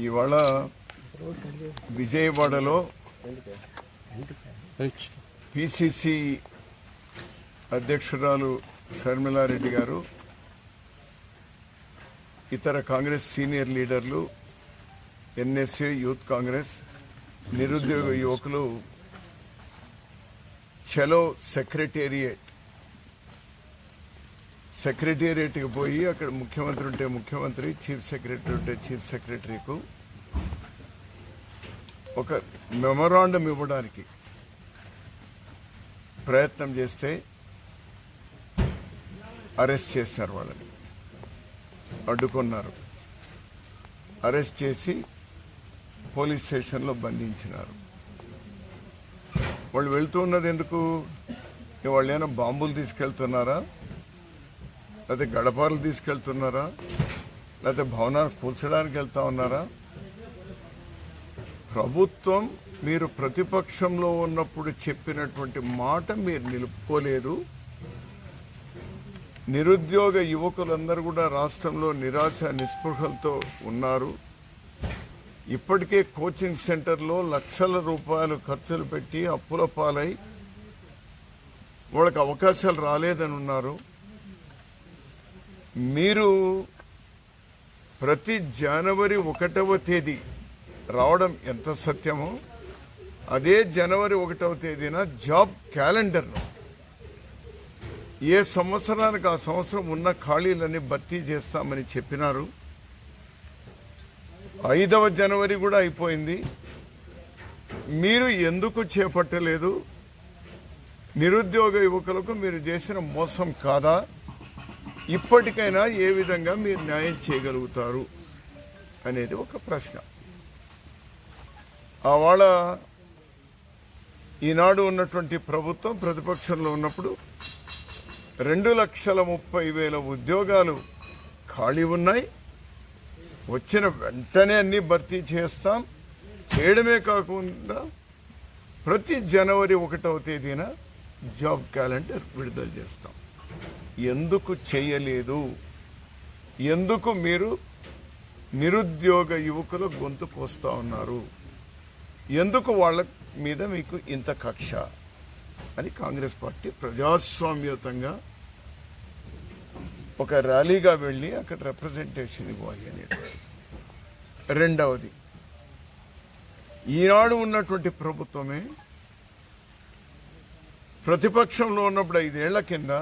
ఇవాళ విజయవాడలో పిసిసి అధ్యక్షురాలు షర్మిలారెడ్డి గారు, ఇతర కాంగ్రెస్ సీనియర్ లీడర్లు, ఎన్ఎస్ఏ, యూత్ కాంగ్రెస్, నిరుద్యోగ యువకులు చలో సెక్రటేరియట్కి పోయి అక్కడ ముఖ్యమంత్రి ఉంటే ముఖ్యమంత్రి, చీఫ్ సెక్రటరీ ఉంటే చీఫ్ సెక్రటరీకు ఒక మెమొరాండం ఇవ్వడానికి ప్రయత్నం చేస్తే అరెస్ట్ చేశారు. వాళ్ళని అడ్డుకున్నారు, అరెస్ట్ చేసి పోలీస్ స్టేషన్లో బంధించినారు. వాళ్ళు వెళ్తూ ఉన్నది ఎందుకు? వాళ్ళు ఏమైనా బాంబులు తీసుకెళ్తున్నారా, లేకపోతే గడపాలు తీసుకెళ్తున్నారా, లేకపోతే భవనాలు కూల్చడానికి వెళ్తా ఉన్నారా? ప్రభుత్వం మీరు ప్రతిపక్షంలో ఉన్నప్పుడు చెప్పినటువంటి మాట మీరు నిలుపుకోలేదు. నిరుద్యోగ యువకులందరూ కూడా రాష్ట్రంలో నిరాశ నిస్పృహలతో ఉన్నారు. ఇప్పటికే కోచింగ్ సెంటర్లో లక్షల రూపాయలు ఖర్చులు పెట్టి అప్పుల పాలై వాళ్ళకి అవకాశాలు రాలేదని ఉన్నారు. మీరు ప్రతి జనవరి 1వ తేదీ రావడం ఎంత సత్యమో, అదే జనవరి 1వ తేదీన జాబ్ క్యాలెండర్ను ఏ సంవత్సరానికి ఆ సంవత్సరం ఉన్న ఖాళీలన్నీ భర్తీ చేస్తామని చెప్పినారు. 5వ జనవరి కూడా అయిపోయింది. మీరు ఎందుకు చేపట్టలేదు? నిరుద్యోగ యువకులకు మీరు చేసిన మోసం కాదా? ఇప్పటికైనా ఏ విధంగా మీరు న్యాయం చేయగలుగుతారు అనేది ఒక ప్రశ్న. ఆవాళ ఈనాడు ఉన్నటువంటి ప్రభుత్వం ప్రతిపక్షంలో ఉన్నప్పుడు 2,30,000 ఉద్యోగాలు ఖాళీ ఉన్నాయి. వచ్చిన వెంటనే అన్ని భర్తీ చేస్తాం. చేయడమే కాకుండా ప్రతి జనవరి 1వ తేదీన జాబ్ క్యాలెండర్ విడుదల చేస్తాం. ఎందుకు చేయలేదు? ఎందుకు మీరు నిరుద్యోగ యువకుల గొంతు కోస్తా ఉన్నారు? ఎందుకు వాళ్ళ మీద మీకు ఇంత కక్ష అని కాంగ్రెస్ పార్టీ ప్రజాస్వామ్యతంగా ఒక ర్యాలీగా వెళ్ళి అక్కడ రిప్రజెంటేషన్ ఇవ్వాలి అనేది. రెండవది, ఈనాడు ఉన్నటువంటి ప్రభుత్వమే ప్రతిపక్షంలో ఉన్నప్పుడు 5 ఏళ్ల కింద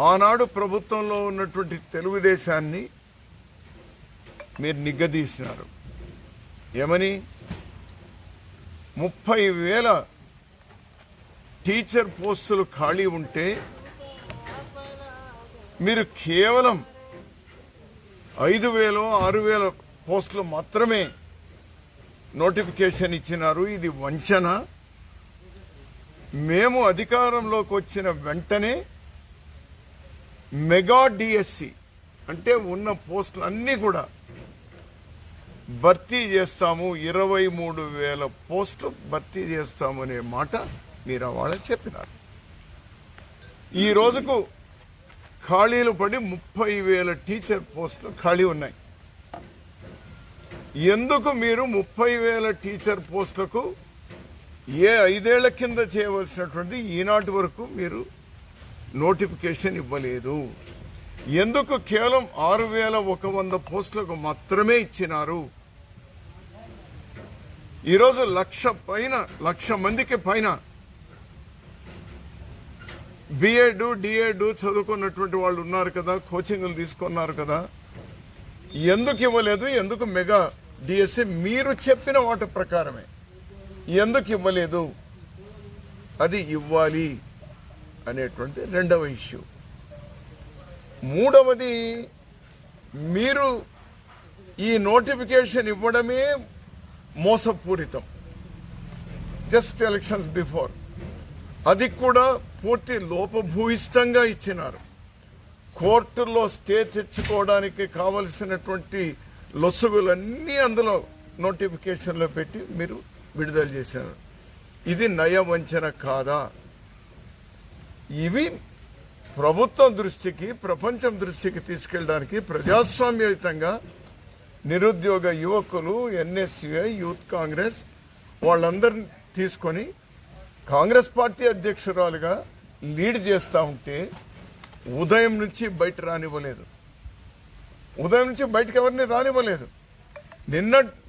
ఆనాడు ప్రభుత్వంలో ఉన్నటువంటి తెలుగుదేశాన్ని మీరు నిగ్గదీసినారు. ఏమని? 30,000 టీచర్ పోస్టులు ఖాళీ ఉంటే మీరు కేవలం 5,000, 6,000 పోస్టులు మాత్రమే నోటిఫికేషన్ ఇచ్చినారు. ఇది వంచన. మేము అధికారంలోకి వచ్చిన వెంటనే మెగా డిఎస్సి అంటే ఉన్న పోస్టులు అన్నీ కూడా భర్తీ చేస్తాము, 23,000 పోస్టులు భర్తీ చేస్తాము అనే మాట మీరు వాళ్ళకి చెప్పినారు. ఈ రోజుకు ఖాళీలు పడి 30,000 టీచర్ పోస్టులు ఖాళీ ఉన్నాయి. ఎందుకు మీరు 30,000 టీచర్ పోస్టులకు 5 ఏళ్ల కింద చేయవలసినటువంటి ఈనాటి వరకు మీరు నోటిఫికేషన్ ఇవ్వలేదు? ఎందుకు కేవలం 6,100 పోస్టులకు మాత్రమే ఇచ్చినారు? ఈరోజు 1,00,000 మందికి పైన బిఎడ్, డిఎడ్ చదువుకున్నటువంటి వాళ్ళు ఉన్నారు కదా, కోచింగ్లు తీసుకున్నారు కదా. ఎందుకు ఇవ్వలేదు? ఎందుకు మెగా డిఎస్సి మీరు చెప్పిన వాటి ప్రకారమే ఎందుకు ఇవ్వలేదు? అది ఇవ్వాలి అనేటువంటి రెండవ ఇష్యూ. మూడవది, మీరు ఈ నోటిఫికేషన్ ఇవ్వడమే మోసపూరితం. జస్ట్ ఎలక్షన్స్ బిఫోర్ అది కూడా పూర్తి లోపభూయిష్టంగా ఇచ్చినారు. కోర్టులో స్టే తెచ్చుకోవడానికి కావలసినటువంటి లొసుగులన్నీ అందులో నోటిఫికేషన్లో పెట్టి మీరు విడుదల చేశారు. ఇది నయవంచన కాదా? ఇవి ప్రభుత్వం దృష్టికి, ప్రపంచం దృష్టికి తీసుకెళ్ళడానికి ప్రజాస్వామ్యయుతంగా నిరుద్యోగ యువకులు, ఎన్ఎస్యుఐ, యూత్ కాంగ్రెస్ వాళ్ళందరినీ తీసుకొని కాంగ్రెస్ పార్టీ అధ్యక్షురాలుగా లీడ్ చేస్తూ ఉంటే ఉదయం నుంచి బయట రానివ్వలేదు. ఉదయం నుంచి బయటకు ఎవరిని రానివ్వలేదు.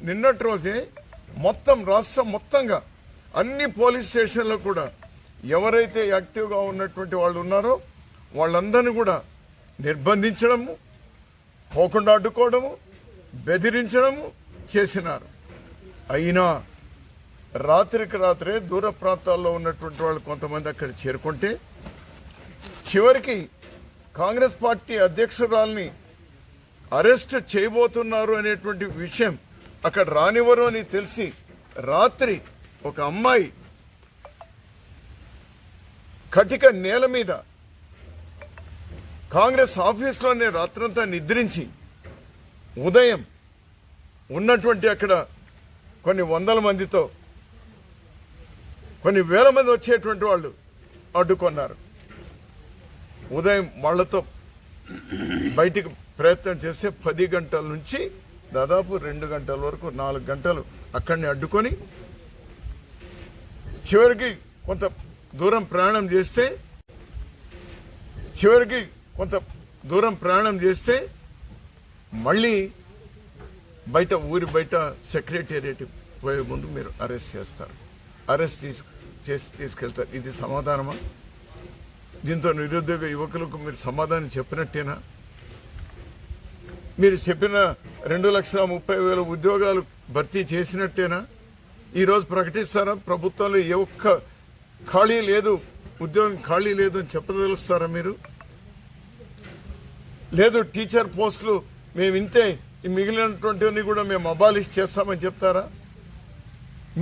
నిన్నటి రోజే మొత్తం రాష్ట్రం మొత్తంగా అన్ని పోలీస్ స్టేషన్లో కూడా ఎవరైతే యాక్టివ్గా ఉన్నటువంటి వాళ్ళు ఉన్నారో వాళ్ళందరినీ కూడా నిర్బంధించడము, పోకుండా అడ్డుకోవడము, బెదిరించడము చేసినారు. అయినా రాత్రికి రాత్రే దూర ప్రాంతాల్లో ఉన్నటువంటి వాళ్ళు కొంతమంది అక్కడ చేరుకుంటే చివరికి కాంగ్రెస్ పార్టీ అధ్యక్షురాల్ని అరెస్ట్ చేయబోతున్నారు అనేటువంటి విషయం అక్కడ రానివ్వరు అని తెలిసి రాత్రి ఒక అమ్మాయి కటిక నేల మీద కాంగ్రెస్ ఆఫీస్లోనే రాత్రంతా నిద్రించి ఉదయం ఉన్నటువంటి అక్కడ కొన్ని వందల మందితో కొన్ని వేల మంది వచ్చేటువంటి వాళ్ళు అడ్డుకున్నారు. ఉదయం వాళ్లతో బయటికి ప్రయత్నం చేస్తే 10 గంటల నుంచి దాదాపు 2 గంటల వరకు 4 గంటలు అక్కడిని అడ్డుకొని చివరికి కొంత దూరం ప్రయాణం చేస్తే మళ్ళీ ఊరి బయట సెక్రటేరియట్ పోయే ముందు మీరు అరెస్ట్ చేస్తారు. అరెస్ట్ చేసి తీసుకెళ్తారు. ఇది సమాధానమా? దీంతో నిరుద్యోగ యువకులకు మీరు సమాధానం చెప్పినట్టేనా? మీరు చెప్పిన 2,30,000 ఉద్యోగాలు భర్తీ చేసినట్టేనా? ఈరోజు ప్రకటిస్తారా? ప్రభుత్వంలో ఏ ఒక్క ఖాళీ లేదు, ఉద్యోగం ఖాళీ లేదు అని చెప్పదలుస్తారా మీరు? లేదు టీచర్ పోస్టులు మేము ఇంతే, మిగిలినటువంటివన్నీ కూడా మేము అబాలిష్ చేస్తామని చెప్తారా?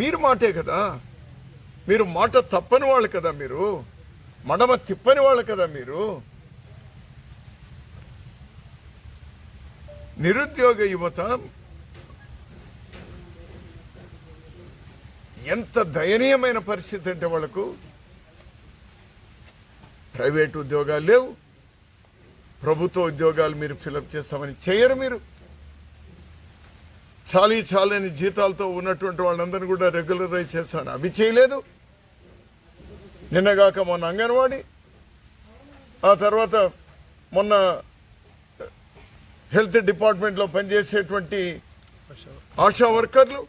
మీరు మాటే కదా, మీరు మాట తప్పని వాళ్ళు కదా, మీరు మడమ తిప్పని వాళ్ళు కదా. మీరు నిరుద్యోగ యువత ఎంత దయనీయమైన పరిస్థితి అంటే వాళ్ళకు ప్రైవేట్ ఉద్యోగాలు లేవు, ప్రభుత్వ ఉద్యోగాలు మీరు ఫిలప్ చేస్తామని చేయరు. మీరు చాలని జీతాలతో ఉన్నటువంటి వాళ్ళందరినీ కూడా రెగ్యులరైజ్ చేస్తాను, అవి చేయలేదు. నిన్నగాక మొన్న అంగన్వాడీ, ఆ తర్వాత మొన్న హెల్త్ డిపార్ట్మెంట్లో పనిచేసేటువంటి ఆశా వర్కర్లు,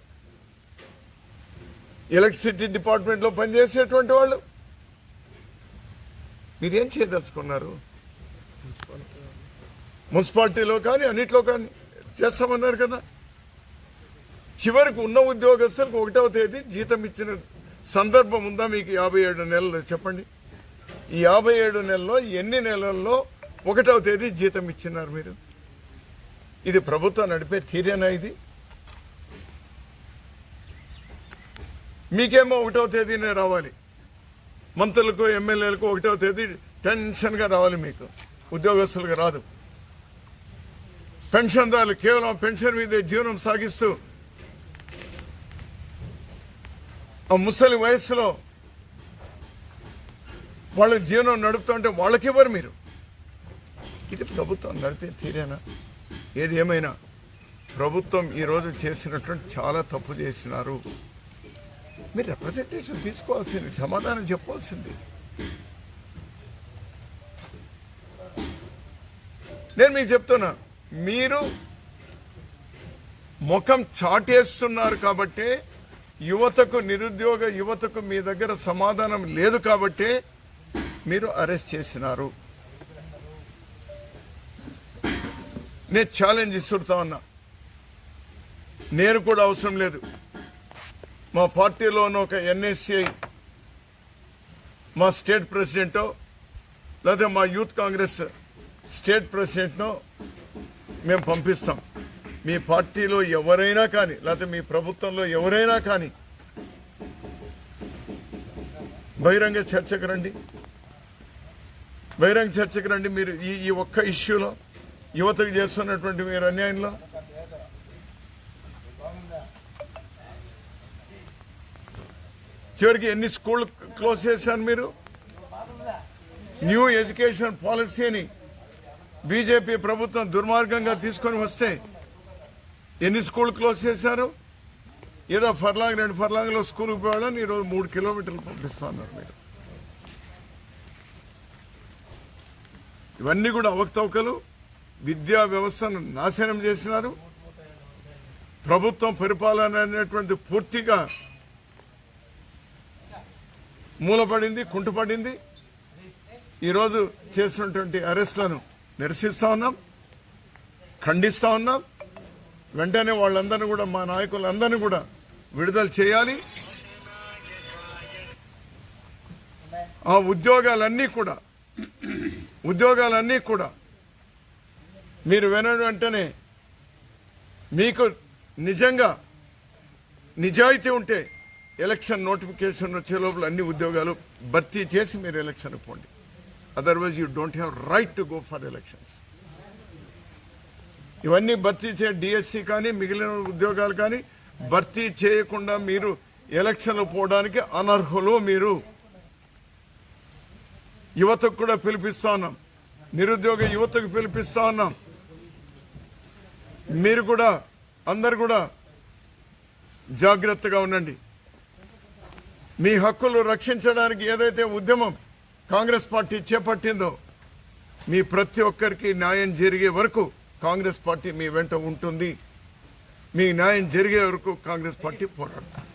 ఎలక్ట్రిసిటీ డిపార్ట్మెంట్లో పనిచేసేటువంటి వాళ్ళు, మీరేం చేయదలుచుకున్నారు? మున్సిపాలిటీలో కానీ అన్నిట్లో కానీ చేస్తామన్నారు కదా. చివరికి ఉన్న ఉద్యోగస్తులకు 1వ తేదీ జీతం ఇచ్చిన సందర్భం ఉందా మీకు? 57 నెలలు చెప్పండి. ఈ 57 నెలల్లో ఎన్ని నెలల్లో 1వ తేదీ జీతం ఇచ్చినారు మీరు? ఇది ప్రభుత్వం నడిపే తీరేనా? ఇది మీకేమో 1వ తేదీనే రావాలి, మంత్రులకు ఎమ్మెల్యేలకు 1వ తేదీ టెన్షన్గా రావాలి, మీకు ఉద్యోగస్తులకు రాదు. పెన్షన్దారులు కేవలం పెన్షన్ మీదే జీవనం సాగిస్తూ ఆ ముసలి వయస్సులో వాళ్ళ జీవనం నడుపుతుంటే వాళ్ళకివ్వరు మీరు. ఇది ప్రభుత్వం నడిపే తీరేనా? ఏది ఏమైనా ప్రభుత్వం ఈరోజు చేసినటువంటి చాలా తప్పు చేసినారు. మీరు రిప్రజెంటేషన్ తీసుకోవాల్సింది, సమాధానం చెప్పాల్సింది. నేను మీకు చెప్తున్నా, మీరు ముఖం చాటేస్తున్నారు కాబట్టి, యువతకు, నిరుద్యోగ యువతకు మీ దగ్గర సమాధానం లేదు కాబట్టి మీరు అరెస్ట్ చేసినారు. నేను ఛాలెంజ్ ఇస్తుతా ఉన్నా, నేను కూడా అవసరం లేదు, మా పార్టీలోని ఒక ఎన్ఎస్ఐ మా స్టేట్ ప్రెసిడెంటో లేదా మా యూత్ కాంగ్రెస్ స్టేట్ ప్రెసిడెంట్నో మేము పంపిస్తాం. మీ పార్టీలో ఎవరైనా కానీ లేకపోతే మీ ప్రభుత్వంలో ఎవరైనా కానీ బహిరంగ చర్చకు రండి, మీరు ఈ ఒక్క ఇష్యూలో యువతకు చేస్తున్నటువంటి మీరు అన్యాయంలో. చివరికి ఎన్ని స్కూళ్ళు క్లోజ్ చేశారు మీరు? న్యూ ఎడ్యుకేషన్ పాలసీని బీజేపీ ప్రభుత్వం దుర్మార్గంగా తీసుకొని వస్తే ఎన్ని స్కూల్ క్లోజ్ చేశారు? ఏదో ఫర్లాంగ్ 2 ఫర్లాంగ్లో స్కూల్కి పోవాలని ఈరోజు 3 కిలోమీటర్లు పంపిస్తున్నారు మీరు. ఇవన్నీ కూడా అవకతవకలు. విద్యా వ్యవస్థను నాశనం చేసినారు. ప్రభుత్వం పరిపాలన అనేటువంటి పూర్తిగా మూలపడింది, కుంటుపడింది. ఈరోజు చేసినటువంటి అరెస్టులను నిరసిస్తా ఉన్నాం, ఖండిస్తా ఉన్నాం. వెంటనే వాళ్ళందరినీ కూడా, మా నాయకులందరినీ కూడా విడుదల చేయాలి. ఆ ఉద్యోగాలన్నీ కూడా మీరు వెంటనే మీకు నిజంగా నిజాయితీ ఉంటే ఎలక్షన్ నోటిఫికేషన్ వచ్చే లోపల అన్ని ఉద్యోగాలు భర్తీ చేసి మీరు ఎలక్షన్ పోండి. Otherwise you don't have right to go for elections. ఇవన్నీ భర్తీ చే డిఎస్సి కానీ మిగిలిన ఉద్యోగాలు కానీ భర్తీ చేయకుండా మీరు ఎలక్షన్లు పోవడానికి అనర్హులు. మీరు యువతకు కూడా పిలిపిస్తా ఉన్నాం, నిరుద్యోగ యువతకు పిలిపిస్తా ఉన్నాం. మీరు కూడా అందరు కూడా జాగ్రత్తగా ఉండండి. మీ హక్కులు రక్షించడానికి ఏదైతే ఉద్యమం కాంగ్రెస్ పార్టీ చేపట్టిందో మీ ప్రతి ఒక్కరికి న్యాయం జరిగే వరకు కాంగ్రెస్ పార్టీ మీ వెంట ఉంటుంది. మీ న్యాయం జరిగే వరకు కాంగ్రెస్ పార్టీ పోరాడుతుంది.